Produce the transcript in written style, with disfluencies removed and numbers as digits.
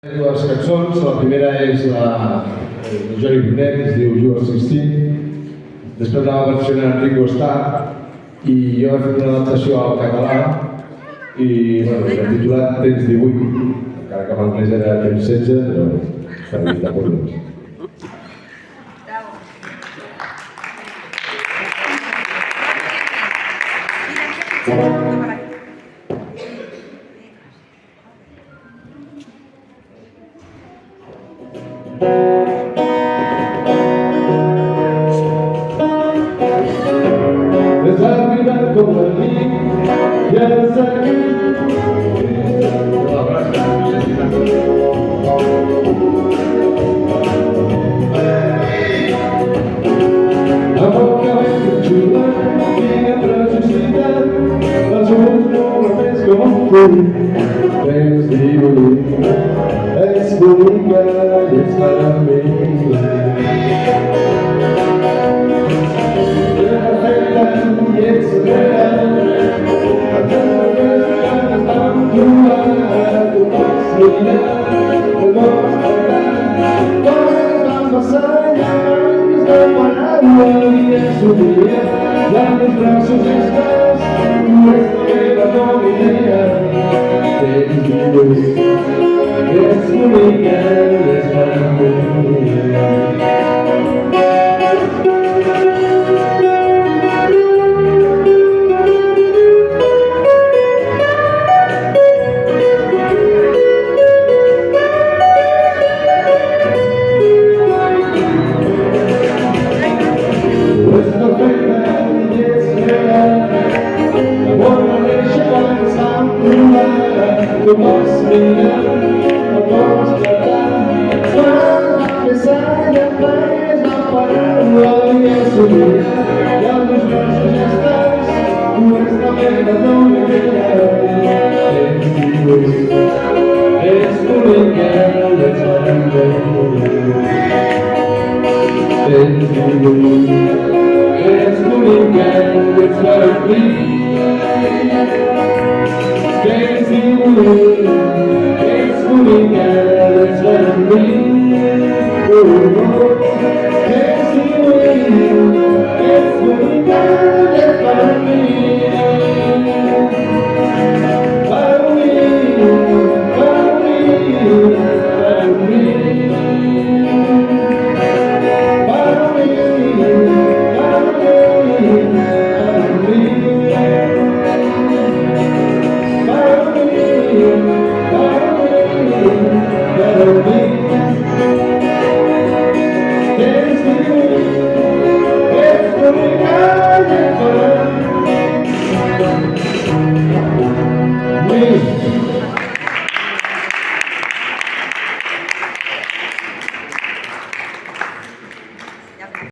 Dues cançons, la primera és de Jordi Brunet, que es diu You Are 16. Després la va versionar Enrico Starr i jo he fet una adaptació al català i l'he titulat Temps 18, encara que en anglès era Temps 16, però per evitar problemes. Has arribat com la nit i és aquí. Amb el cabell xulat, quina preciositat, els ulls molt més com un full. Temps 18, és bonica i ets per a mi. Dame brazos estás, nuestra vida no idea. Te digo, es única, es para mí. Tu voz minha, a voz da tarde, a pesar da paz, na parábola e a subir, e a luz braços estás, tu és também da dona que és tu Miguel, és Maranhão, és tu Miguel, és Maranhão. It's moving and it's letting me go. It's moving and it's letting me follow me, follow me, follow me, follow me.